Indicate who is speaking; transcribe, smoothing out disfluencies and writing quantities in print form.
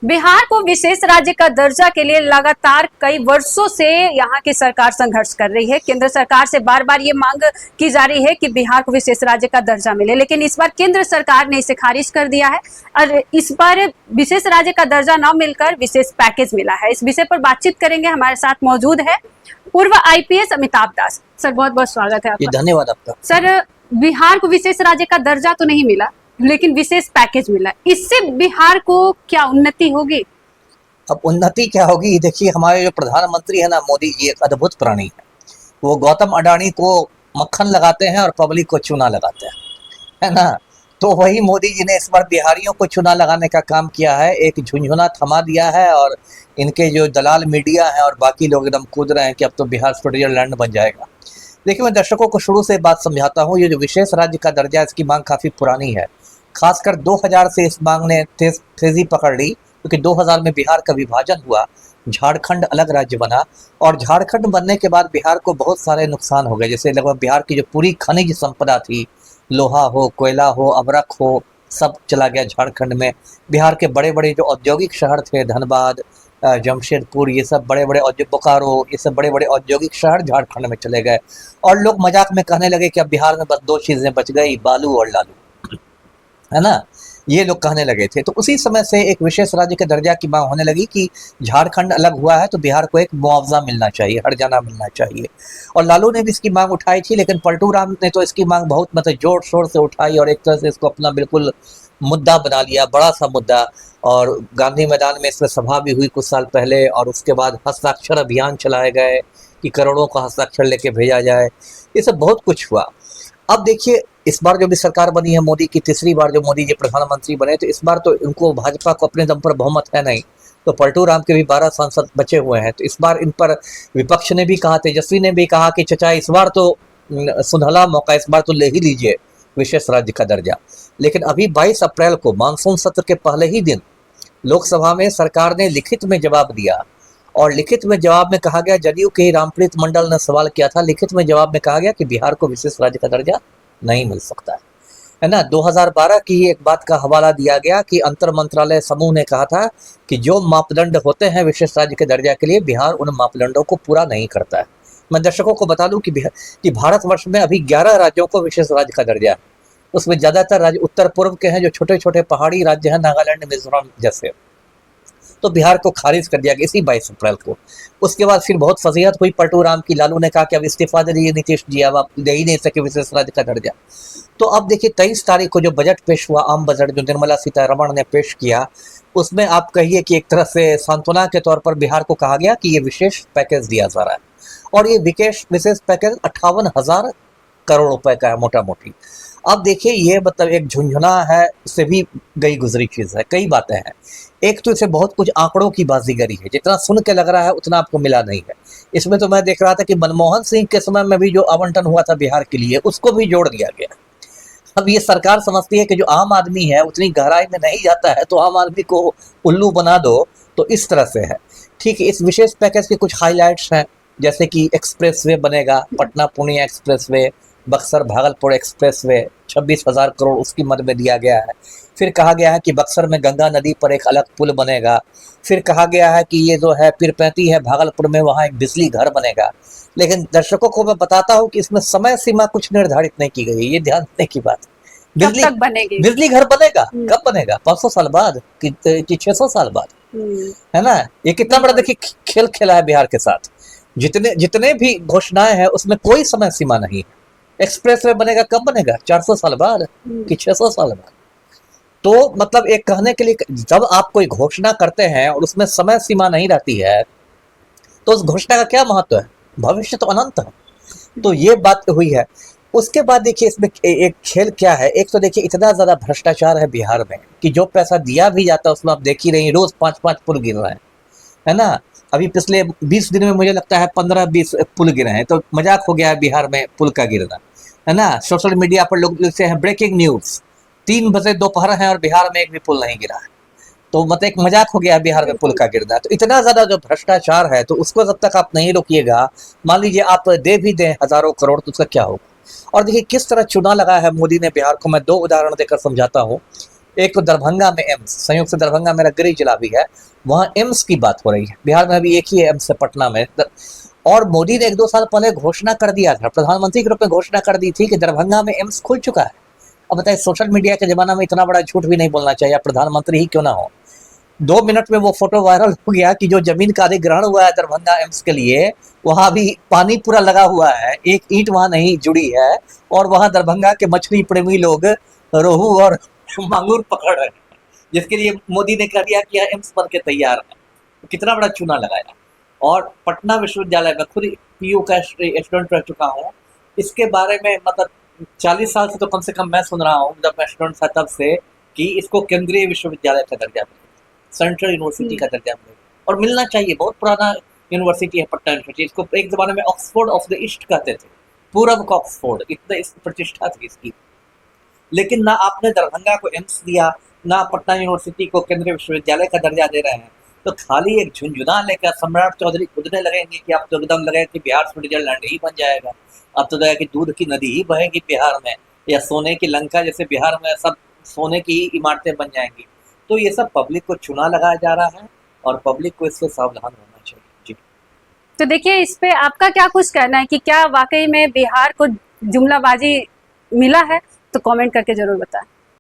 Speaker 1: बिहार को विशेष राज्य का दर्जा के लिए लगातार कई वर्षों से यहाँ की सरकार संघर्ष कर रही है। केंद्र सरकार से बार बार ये मांग की जा रही है कि बिहार को विशेष राज्य का दर्जा मिले, लेकिन इस बार केंद्र सरकार ने इसे खारिज कर दिया है और इस बार विशेष राज्य का दर्जा न मिलकर विशेष पैकेज मिला है। इस विषय पर बातचीत करेंगे। हमारे साथ मौजूद है पूर्व आईपीएस अमिताभ दास। सर, बहुत बहुत स्वागत है आपका।
Speaker 2: धन्यवाद आपका।
Speaker 1: सर, बिहार को विशेष राज्य का दर्जा तो नहीं मिला, लेकिन विशेष पैकेज मिला, इससे बिहार को क्या उन्नति होगी?
Speaker 2: अब उन्नति क्या होगी, देखिए हमारे जो प्रधानमंत्री है ना, मोदी जी, एक अद्भुत प्राणी है। वो गौतम अडानी को मक्खन लगाते हैं और पब्लिक को चूना लगाते हैं, है ना। तो वही मोदी जी ने इस बार बिहारियों को चूना लगाने का काम किया है। एक झुंझुना थमा दिया है और इनके जो दलाल मीडिया है और बाकी लोग एकदम कूद रहे हैं कि अब तो बिहार स्विट्जरलैंड बन जाएगा। देखिए, मैं दर्शकों को शुरू से बात समझाता हूँ। ये जो विशेष राज्य का दर्जा, इसकी मांग काफ़ी पुरानी है। खासकर 2000 से इस मांग ने तेजी पकड़ ली, क्योंकि 2000 में बिहार का विभाजन हुआ, झारखंड अलग राज्य बना और झारखंड बनने के बाद बिहार को बहुत सारे नुकसान हो गए। जैसे लगभग बिहार की जो पूरी खनिज संपदा थी, लोहा हो, कोयला हो, अबरख हो, सब चला गया झारखंड में। बिहार के बड़े बड़े जो औद्योगिक शहर थे, धनबाद, जमशेदपुर, ये सब बड़े बड़े बोकारो, ये सब बड़े बड़े औद्योगिक शहर झारखंड में चले गए। और लोग मजाक में कहने लगे कि अब बिहार में बस 2 चीज़ें बच गई, बालू और लालू, है ना। ये लोग कहने लगे थे। तो उसी समय से एक विशेष राज्य के दर्जा की मांग होने लगी कि झारखंड अलग हुआ है तो बिहार को एक मुआवजा मिलना चाहिए, हर्जाना मिलना चाहिए। और लालू ने भी इसकी मांग उठाई थी, लेकिन पलटू राम ने तो इसकी मांग बहुत जोर शोर से उठाई और एक तरह से इसको अपना बिल्कुल मुद्दा बना लिया, बड़ा सा मुद्दा। और गांधी मैदान में इसमें सभा भी हुई कुछ साल पहले, और उसके बाद हस्ताक्षर अभियान चलाए गए कि करोड़ों का हस्ताक्षर लेके भेजा जाए। ये सब बहुत कुछ हुआ। अब देखिए, इस बार जो भी सरकार बनी है मोदी की, तीसरी बार जो मोदी जी प्रधानमंत्री बने, तो इस बार तो इनको भाजपा को अपने दम पर बहुमत है नहीं। तो पलटू राम के भी 12 सांसद बचे हुए हैं। तो इस बार इन पर विपक्ष ने भी कहा, तेजस्वी ने भी कहा कि चचा इस बार तो सुनहला मौका, इस बार तो ले ही लीजिए विशेष राज्य का दर्जा। लेकिन अभी 22 अप्रैल को मानसून सत्र के पहले ही दिन लोकसभा में सरकार ने लिखित में जवाब दिया, और लिखित में जवाब में कहा गया, जदयू के ही रामप्रीत मंडल ने सवाल किया था, लिखित में जवाब में कहा गया कि बिहार को विशेष राज्य का दर्जा नहीं मिल सकता है ना। 2012 की ही एक बात का हवाला दिया गया कि अंतर मंत्रालय समूह ने कहा था कि जो मापदंड होते हैं विशेष राज्य के दर्जा के लिए, बिहार उन मापदंडों को पूरा नहीं करता है। मैं दर्शकों को बता दूं कि भारतवर्ष में अभी 11 राज्यों को विशेष राज्य का दर्जा है। उसमें ज़्यादातर राज्य उत्तर पूर्व के हैं, जो छोटे छोटे पहाड़ी राज्य हैं, नागालैंड, मिजोरम जैसे। तो बिहार को खारिज कर दिया गया इसी 22 अप्रैल को। उसके बाद फिर बहुत फजीहत हुई पलटू राम की। लालू ने कहा कि अब इस्तीफा दे दीजिए नीतीश जी, अब आप दे ही नहीं सके विशेष राज्य का दर्जा। तो अब देखिए, 23 तारीख को जो बजट पेश हुआ, आम बजट जो निर्मला सीतारमण ने पेश किया, उसमें आप कहिए कि एक तरह से सांत्वना के तौर पर बिहार को कहा गया कि ये विशेष पैकेज दिया जा रहा है। और ये विशेष पैकेज 58,000 करोड़ रुपए का है मोटा मोटी। अब देखिए, ये मतलब एक झुंझुना है, उससे भी गई गुजरी चीज़ है। कई बातें हैं। एक तो इसे बहुत कुछ आंकड़ों की बाजीगरी है, जितना सुन के लग रहा है उतना आपको मिला नहीं है। इसमें तो मैं देख रहा था कि मनमोहन सिंह के समय में भी जो आवंटन हुआ था बिहार के लिए, उसको भी जोड़ दिया गया। अब ये सरकार समझती है कि जो आम आदमी है उतनी गहराई में नहीं जाता है, तो आम आदमी को उल्लू बना दो, तो इस तरह से है। ठीक है, इस विशेष पैकेज के कुछ हाईलाइट्स हैं, जैसे कि एक्सप्रेसवे बनेगा, पटना पूर्णिया एक्सप्रेसवे, बक्सर भागलपुर एक्सप्रेसवे, 26,000 करोड़ उसकी मद में दिया गया है। फिर कहा गया है कि बक्सर में गंगा नदी पर एक अलग पुल बनेगा। फिर कहा गया है कि ये जो है पीरपैंती है भागलपुर में, वहाँ एक बिजली घर बनेगा। लेकिन दर्शकों को मैं बताता हूँ कि इसमें समय सीमा कुछ निर्धारित नहीं की गई है, ये ध्यान देने की बात। बिजली घर बनेगा, कब बनेगा? 500 साल बाद कि 600 साल बाद, है ना। ये कितना बड़ा देखिए खेल खेला है बिहार के साथ। जितने भी घोषणाएं हैं उसमें कोई समय सीमा नहीं है। एक्सप्रेस वे बनेगा, कब बनेगा? 400 साल बाद कि 600 साल बाद। तो मतलब एक कहने के लिए, जब आप कोई घोषणा करते हैं और उसमें समय सीमा नहीं रहती है, तो उस घोषणा का क्या महत्व है? भविष्य तो अनंत है। तो ये बात हुई है। उसके बाद देखिए, इसमें एक खेल क्या है। एक तो देखिए, इतना ज़्यादा भ्रष्टाचार है बिहार में कि जो पैसा दिया भी जाता है उसमें आप देख ही रही, रोज 5-5 पुल गिर रहे हैं, है ना। अभी पिछले 20 दिन में मुझे लगता है 15-20 पुल गिरे हैं। तो मजाक हो गया है बिहार में पुल का गिरना, है ना। सोशल मीडिया पर लोग लिखते हैं ब्रेकिंग न्यूज़, 3 बजे दोपहर है और बिहार में एक भी पुल नहीं गिरा है। तो मतलब एक मजाक हो गया बिहार में पुल का गिरना। तो इतना ज़्यादा जो भ्रष्टाचार है, तो उसको जब तक आप नहीं रोकिएगा, मान लीजिए आप दे भी दें हज़ारों करोड़, तो उसका क्या होगा। और देखिए किस तरह चुना लगा है मोदी ने बिहार को। मैं 2 उदाहरण देकर समझाता हूँ। एक तो दरभंगा में एम्स, संयुक्त दरभंगा मेरा गृह जिला भी है, वहाँ एम्स की बात हो रही है। बिहार में अभी एक ही एम्स है पटना में। और मोदी ने 1-2 साल पहले घोषणा कर दिया था, प्रधानमंत्री के रूप में घोषणा कर दी थी कि दरभंगा में एम्स खुल चुका है। अब बताइए, सोशल मीडिया के जमाना में इतना बड़ा झूठ भी नहीं बोलना चाहिए, प्रधानमंत्री ही क्यों ना हो। 2 मिनट में वो फोटो वायरल हो गया कि जो जमीन का अधिग्रहण हुआ है दरभंगा एम्स के लिए, वहां भी पानी पूरा लगा हुआ है, एक ईंट वहां नहीं जुड़ी है, और वहां दरभंगा के मछली प्रेमी लोग रोहू और मांगुर पकड़ रहे हैं, जिसके लिए मोदी ने कह दिया कि यह एम्स बन के तैयार है। तो कितना बड़ा चूना लगाया। और पटना विश्वविद्यालय में खुद पीयू का स्टूडेंट रह चुका हूँ, इसके बारे में मतलब 40 साल से तो कम से कम मैं सुन रहा हूँ, जब मैं स्टूडेंट था तब से, कि इसको केंद्रीय विश्वविद्यालय का दर्जा मिले, सेंट्रल यूनिवर्सिटी का दर्जा मिले, और मिलना चाहिए। बहुत पुराना यूनिवर्सिटी है पटना यूनिवर्सिटी, इसको एक जमाने में ऑक्सफोर्ड ऑफ द ईस्ट कहते थे, पूरब का ऑक्सफोर्ड, इतना इस प्रतिष्ठा थी इसकी। लेकिन ना आपने दरभंगा को एम्स दिया, ना पटना यूनिवर्सिटी को केंद्रीय विश्वविद्यालय का दर्जा दे रहे हैं। तो खाली एक झुंझुना लेकर सम्राट चौधरी खुदने लगेंगे कि अब तो एकदम लगे कि बिहार स्विट्जरलैंड ही बन जाएगा, अब तो लगे कि दूध की नदी ही बहेगी बिहार में, या सोने की लंका जैसे बिहार में सब सोने की ही इमारतें बन जाएंगी। तो ये सब पब्लिक को चुना लगाया जा रहा है, और पब्लिक को इससे सावधान होना चाहिए। जी।
Speaker 1: तो देखिए, इस पे आपका क्या कुछ कहना है कि क्या वाकई में बिहार को जुमलाबाजी मिला है? तो कमेंट करके जरूर बताएं।